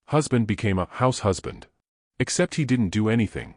Husband became a house husband. Except he didn't do anything.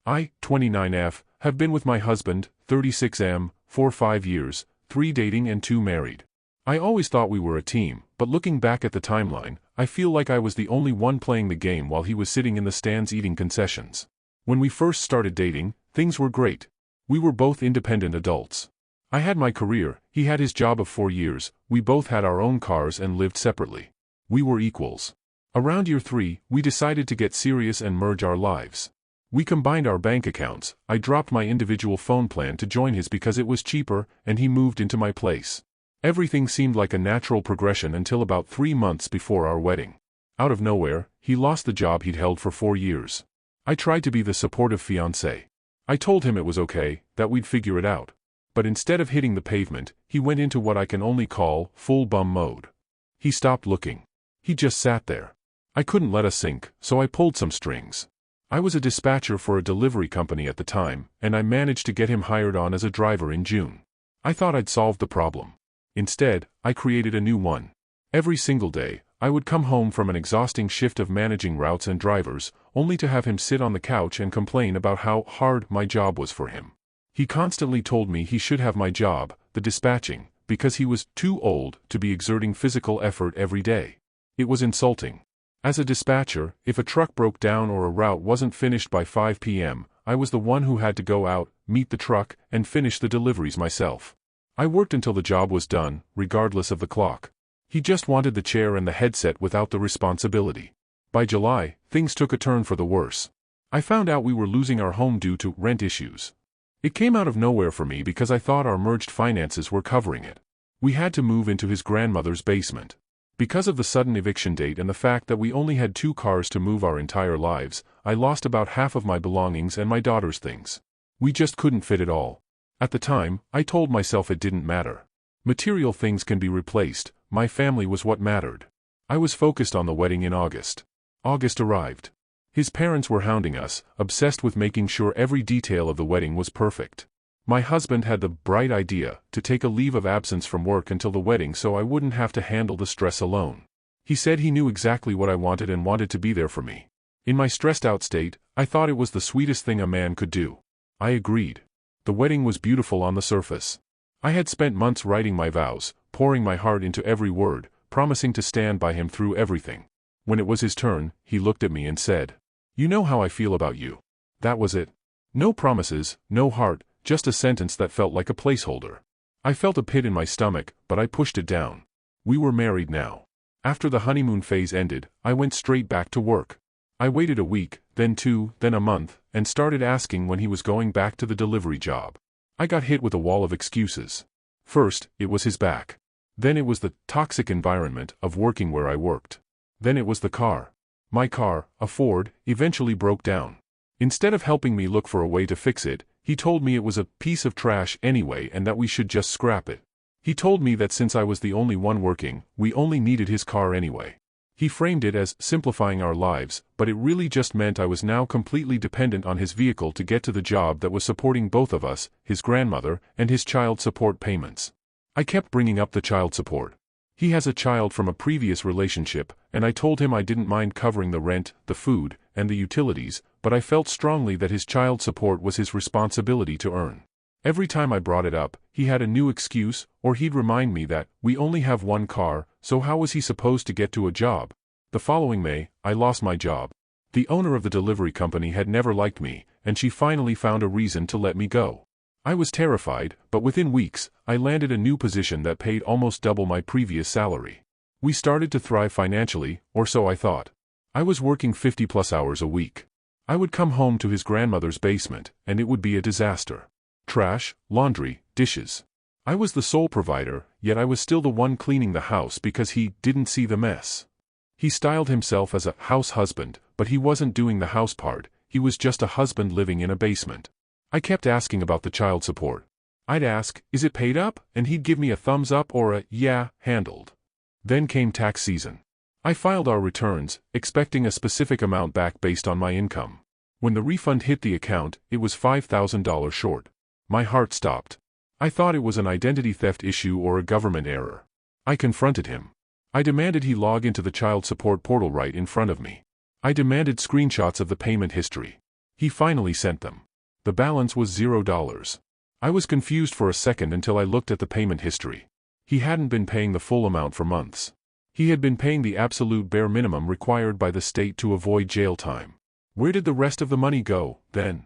I, 29F, have been with my husband, 36M, for 5 years, 3 dating and 2 married. I always thought we were a team, but looking back at the timeline, I feel like I was the only one playing the game while he was sitting in the stands eating concessions. When we first started dating, things were great. We were both independent adults. I had my career, he had his job of 4 years, we both had our own cars and lived separately. We were equals. Around year 3, we decided to get serious and merge our lives. We combined our bank accounts, I dropped my individual phone plan to join his because it was cheaper, and he moved into my place. Everything seemed like a natural progression until about 3 months before our wedding. Out of nowhere, he lost the job he'd held for 4 years. I tried to be the supportive fiancé. I told him it was okay, that we'd figure it out. But instead of hitting the pavement, he went into what I can only call full bum mode. He stopped looking. He just sat there. I couldn't let us sink, so I pulled some strings. I was a dispatcher for a delivery company at the time, and I managed to get him hired on as a driver in June. I thought I'd solved the problem. Instead, I created a new one. Every single day, I would come home from an exhausting shift of managing routes and drivers, only to have him sit on the couch and complain about how hard my job was for him. He constantly told me he should have my job, the dispatching, because he was too old to be exerting physical effort every day. It was insulting. As a dispatcher, if a truck broke down or a route wasn't finished by 5 p.m., I was the one who had to go out, meet the truck, and finish the deliveries myself. I worked until the job was done, regardless of the clock. He just wanted the chair and the headset without the responsibility. By July, things took a turn for the worse. I found out we were losing our home due to rent issues. It came out of nowhere for me because I thought our merged finances were covering it. We had to move into his grandmother's basement. Because of the sudden eviction date and the fact that we only had 2 cars to move our entire lives, I lost about half of my belongings and my daughter's things. We just couldn't fit it all. At the time, I told myself it didn't matter. Material things can be replaced, my family was what mattered. I was focused on the wedding in August. August arrived. His parents were hounding us, obsessed with making sure every detail of the wedding was perfect. My husband had the bright idea to take a leave of absence from work until the wedding so I wouldn't have to handle the stress alone. He said he knew exactly what I wanted and wanted to be there for me. In my stressed-out state, I thought it was the sweetest thing a man could do. I agreed. The wedding was beautiful on the surface. I had spent months writing my vows, pouring my heart into every word, promising to stand by him through everything. When it was his turn, he looked at me and said, "You know how I feel about you." That was it. No promises, no heart, just a sentence that felt like a placeholder. I felt a pit in my stomach, but I pushed it down. We were married now. After the honeymoon phase ended, I went straight back to work. I waited a week, then 2, then a month, and started asking when he was going back to the delivery job. I got hit with a wall of excuses. First, it was his back. Then it was the toxic environment of working where I worked. Then it was the car. My car, a Ford, eventually broke down. Instead of helping me look for a way to fix it, he told me it was a piece of trash anyway and that we should just scrap it. He told me that since I was the only one working, we only needed his car anyway. He framed it as simplifying our lives, but it really just meant I was now completely dependent on his vehicle to get to the job that was supporting both of us, his grandmother, and his child support payments. I kept bringing up the child support. He has a child from a previous relationship, and I told him I didn't mind covering the rent, the food, and the utilities, but I felt strongly that his child support was his responsibility to earn. Every time I brought it up, he had a new excuse, or he'd remind me that we only have one car, so how was he supposed to get to a job? The following May, I lost my job. The owner of the delivery company had never liked me, and she finally found a reason to let me go. I was terrified, but within weeks, I landed a new position that paid almost double my previous salary. We started to thrive financially, or so I thought. I was working 50+ hours a week. I would come home to his grandmother's basement, and it would be a disaster. Trash, laundry, dishes. I was the sole provider, yet I was still the one cleaning the house because he didn't see the mess. He styled himself as a house husband, but he wasn't doing the house part, he was just a husband living in a basement. I kept asking about the child support. I'd ask, "Is it paid up?" and he'd give me a thumbs up or a, "Yeah, handled." Then came tax season. I filed our returns, expecting a specific amount back based on my income. When the refund hit the account, it was $5,000 short. My heart stopped. I thought it was an identity theft issue or a government error. I confronted him. I demanded he log into the child support portal right in front of me. I demanded screenshots of the payment history. He finally sent them. The balance was $0. I was confused for a second until I looked at the payment history. He hadn't been paying the full amount for months. He had been paying the absolute bare minimum required by the state to avoid jail time. Where did the rest of the money go, then?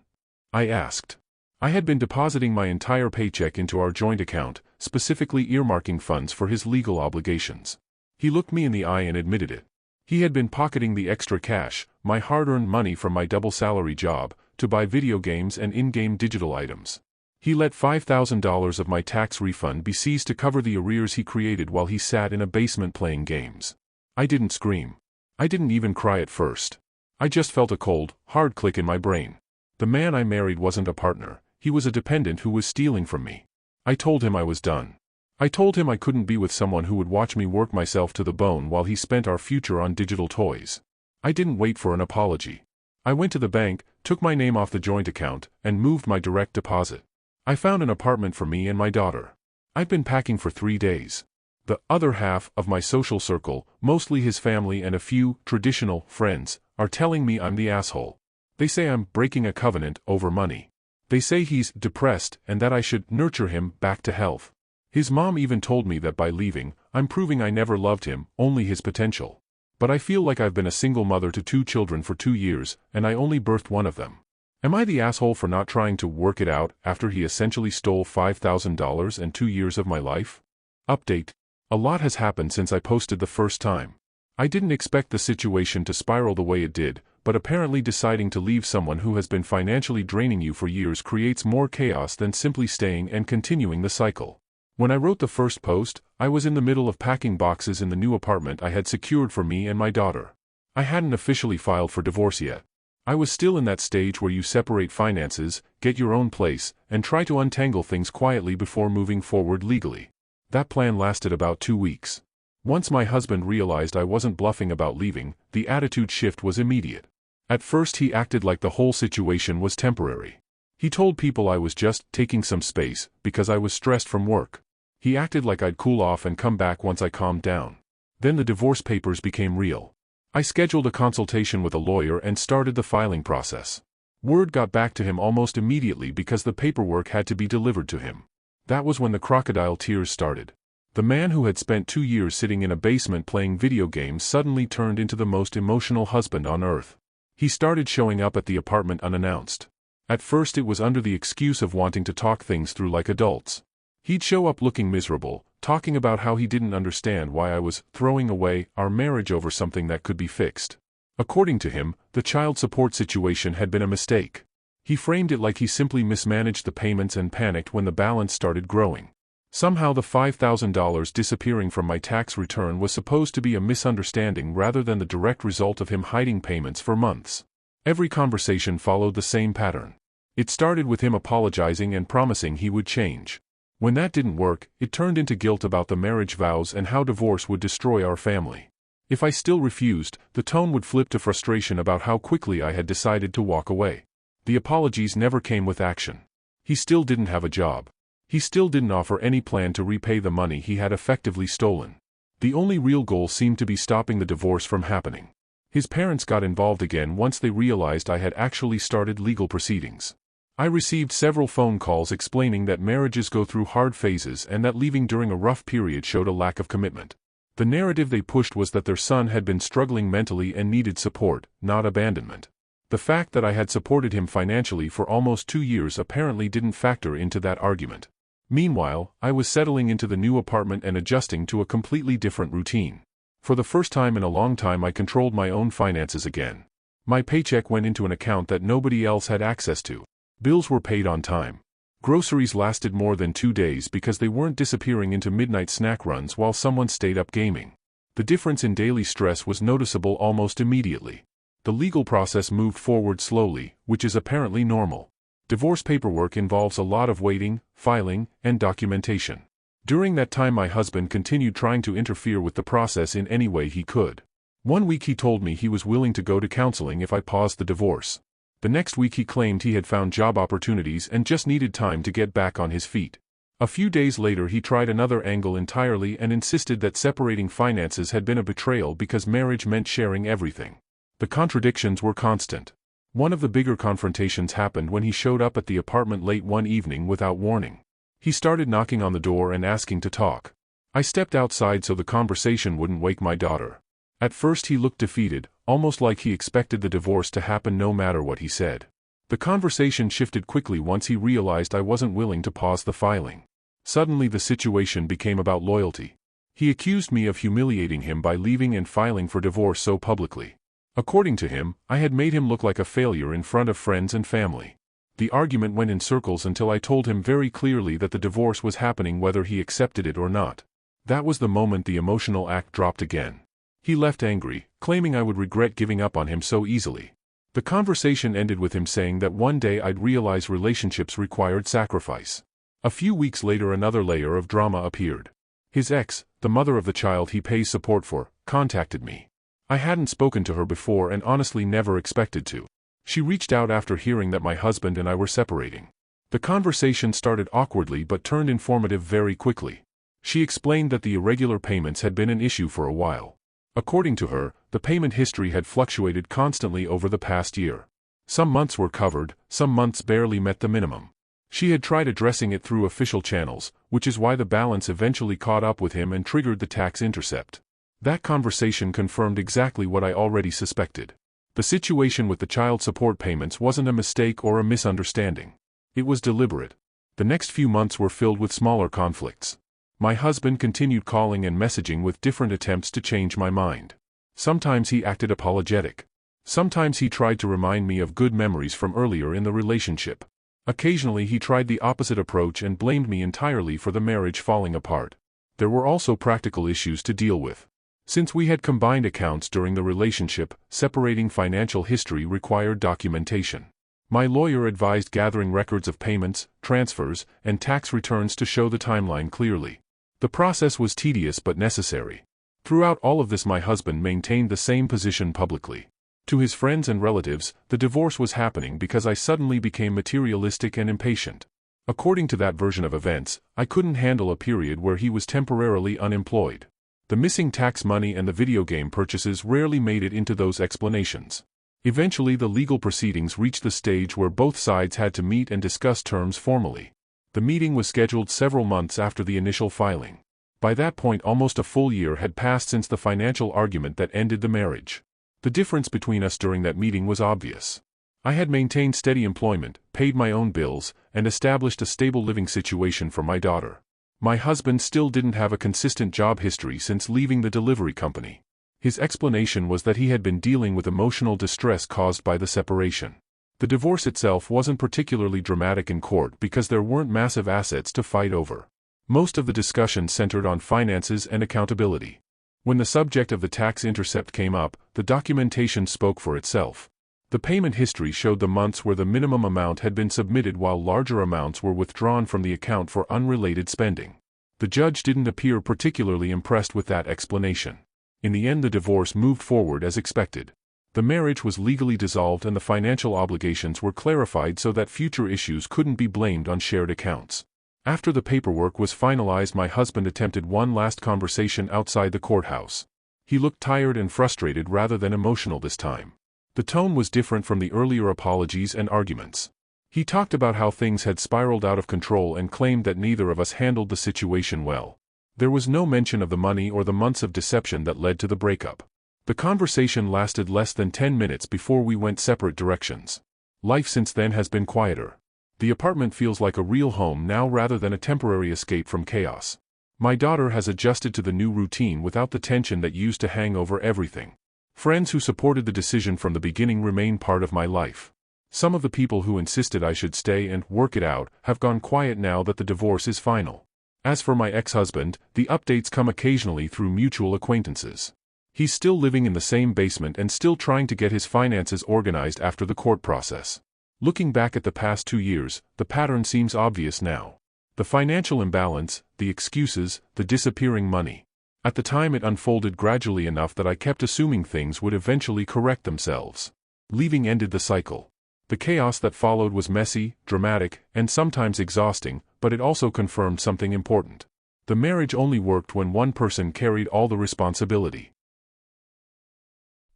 I asked. I had been depositing my entire paycheck into our joint account, specifically earmarking funds for his legal obligations. He looked me in the eye and admitted it. He had been pocketing the extra cash, my hard-earned money from my double salary job, to buy video games and in-game digital items. He let $5,000 of my tax refund be seized to cover the arrears he created while he sat in a basement playing games. I didn't scream. I didn't even cry at first. I just felt a cold, hard click in my brain. The man I married wasn't a partner, he was a dependent who was stealing from me. I told him I was done. I told him I couldn't be with someone who would watch me work myself to the bone while he spent our future on digital toys. I didn't wait for an apology. I went to the bank, took my name off the joint account, and moved my direct deposit. I found an apartment for me and my daughter. I'd been packing for 3 days. The other half of my social circle, mostly his family and a few traditional friends, are telling me I'm the asshole. They say I'm breaking a covenant over money. They say he's depressed and that I should nurture him back to health. His mom even told me that by leaving, I'm proving I never loved him, only his potential. But I feel like I've been a single mother to 2 children for 2 years, and I only birthed one of them. Am I the asshole for not trying to work it out after he essentially stole $5,000 and 2 years of my life? Update. A lot has happened since I posted the first time. I didn't expect the situation to spiral the way it did, but apparently deciding to leave someone who has been financially draining you for years creates more chaos than simply staying and continuing the cycle. When I wrote the first post, I was in the middle of packing boxes in the new apartment I had secured for me and my daughter. I hadn't officially filed for divorce yet. I was still in that stage where you separate finances, get your own place, and try to untangle things quietly before moving forward legally. That plan lasted about 2 weeks. Once my husband realized I wasn't bluffing about leaving, the attitude shift was immediate. At first he acted like the whole situation was temporary. He told people I was just taking some space because I was stressed from work. He acted like I'd cool off and come back once I calmed down. Then the divorce papers became real. I scheduled a consultation with a lawyer and started the filing process. Word got back to him almost immediately because the paperwork had to be delivered to him. That was when the crocodile tears started. The man who had spent 2 years sitting in a basement playing video games suddenly turned into the most emotional husband on earth. He started showing up at the apartment unannounced. At first it was under the excuse of wanting to talk things through like adults. He'd show up looking miserable, talking about how he didn't understand why I was throwing away our marriage over something that could be fixed. According to him, the child support situation had been a mistake. He framed it like he simply mismanaged the payments and panicked when the balance started growing. Somehow the $5,000 disappearing from my tax return was supposed to be a misunderstanding rather than the direct result of him hiding payments for months. Every conversation followed the same pattern. It started with him apologizing and promising he would change. When that didn't work, it turned into guilt about the marriage vows and how divorce would destroy our family. If I still refused, the tone would flip to frustration about how quickly I had decided to walk away. The apologies never came with action. He still didn't have a job. He still didn't offer any plan to repay the money he had effectively stolen. The only real goal seemed to be stopping the divorce from happening. His parents got involved again once they realized I had actually started legal proceedings. I received several phone calls explaining that marriages go through hard phases and that leaving during a rough period showed a lack of commitment. The narrative they pushed was that their son had been struggling mentally and needed support, not abandonment. The fact that I had supported him financially for almost 2 years apparently didn't factor into that argument. Meanwhile, I was settling into the new apartment and adjusting to a completely different routine. For the first time in a long time I controlled my own finances again. My paycheck went into an account that nobody else had access to. Bills were paid on time. Groceries lasted more than 2 days because they weren't disappearing into midnight snack runs while someone stayed up gaming. The difference in daily stress was noticeable almost immediately. The legal process moved forward slowly, which is apparently normal. Divorce paperwork involves a lot of waiting, filing, and documentation. During that time my husband continued trying to interfere with the process in any way he could. One week he told me he was willing to go to counseling if I paused the divorce. The next week he claimed he had found job opportunities and just needed time to get back on his feet. A few days later he tried another angle entirely and insisted that separating finances had been a betrayal because marriage meant sharing everything. The contradictions were constant. One of the bigger confrontations happened when he showed up at the apartment late one evening without warning. He started knocking on the door and asking to talk. I stepped outside so the conversation wouldn't wake my daughter. At first he looked defeated, almost like he expected the divorce to happen no matter what he said. The conversation shifted quickly once he realized I wasn't willing to pause the filing. Suddenly the situation became about loyalty. He accused me of humiliating him by leaving and filing for divorce so publicly. According to him, I had made him look like a failure in front of friends and family. The argument went in circles until I told him very clearly that the divorce was happening whether he accepted it or not. That was the moment the emotional act dropped again. He left angry, claiming I would regret giving up on him so easily. The conversation ended with him saying that one day I'd realize relationships required sacrifice. A few weeks later another layer of drama appeared. His ex, the mother of the child he pays support for, contacted me. I hadn't spoken to her before and honestly never expected to. She reached out after hearing that my husband and I were separating. The conversation started awkwardly but turned informative very quickly. She explained that the irregular payments had been an issue for a while. According to her, the payment history had fluctuated constantly over the past year. Some months were covered, some months barely met the minimum. She had tried addressing it through official channels, which is why the balance eventually caught up with him and triggered the tax intercept. That conversation confirmed exactly what I already suspected. The situation with the child support payments wasn't a mistake or a misunderstanding. It was deliberate. The next few months were filled with smaller conflicts. My husband continued calling and messaging with different attempts to change my mind. Sometimes he acted apologetic. Sometimes he tried to remind me of good memories from earlier in the relationship. Occasionally he tried the opposite approach and blamed me entirely for the marriage falling apart. There were also practical issues to deal with. Since we had combined accounts during the relationship, separating financial history required documentation. My lawyer advised gathering records of payments, transfers, and tax returns to show the timeline clearly. The process was tedious but necessary. Throughout all of this my husband maintained the same position publicly. To his friends and relatives, the divorce was happening because I suddenly became materialistic and impatient. According to that version of events, I couldn't handle a period where he was temporarily unemployed. The missing tax money and the video game purchases rarely made it into those explanations. Eventually the legal proceedings reached the stage where both sides had to meet and discuss terms formally. The meeting was scheduled several months after the initial filing. By that point almost a full year had passed since the financial argument that ended the marriage. The difference between us during that meeting was obvious. I had maintained steady employment, paid my own bills, and established a stable living situation for my daughter. My husband still didn't have a consistent job history since leaving the delivery company. His explanation was that he had been dealing with emotional distress caused by the separation. The divorce itself wasn't particularly dramatic in court because there weren't massive assets to fight over. Most of the discussion centered on finances and accountability. When the subject of the tax intercept came up, the documentation spoke for itself. The payment history showed the months where the minimum amount had been submitted while larger amounts were withdrawn from the account for unrelated spending. The judge didn't appear particularly impressed with that explanation. In the end the divorce moved forward as expected. The marriage was legally dissolved and the financial obligations were clarified so that future issues couldn't be blamed on shared accounts. After the paperwork was finalized my husband attempted one last conversation outside the courthouse. He looked tired and frustrated rather than emotional this time. The tone was different from the earlier apologies and arguments. He talked about how things had spiraled out of control and claimed that neither of us handled the situation well. There was no mention of the money or the months of deception that led to the breakup. The conversation lasted less than 10 minutes before we went separate directions. Life since then has been quieter. The apartment feels like a real home now rather than a temporary escape from chaos. My daughter has adjusted to the new routine without the tension that used to hang over everything. Friends who supported the decision from the beginning remain part of my life. Some of the people who insisted I should stay and work it out have gone quiet now that the divorce is final. As for my ex-husband, the updates come occasionally through mutual acquaintances. He's still living in the same basement and still trying to get his finances organized after the court process. Looking back at the past 2 years, the pattern seems obvious now. The financial imbalance, the excuses, the disappearing money. At the time it unfolded gradually enough that I kept assuming things would eventually correct themselves. Leaving ended the cycle. The chaos that followed was messy, dramatic, and sometimes exhausting, but it also confirmed something important. The marriage only worked when one person carried all the responsibility.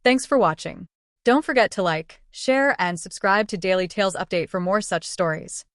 Thanks for watching. Don't forget to like, share, and subscribe to Daily Tales Update for more such stories.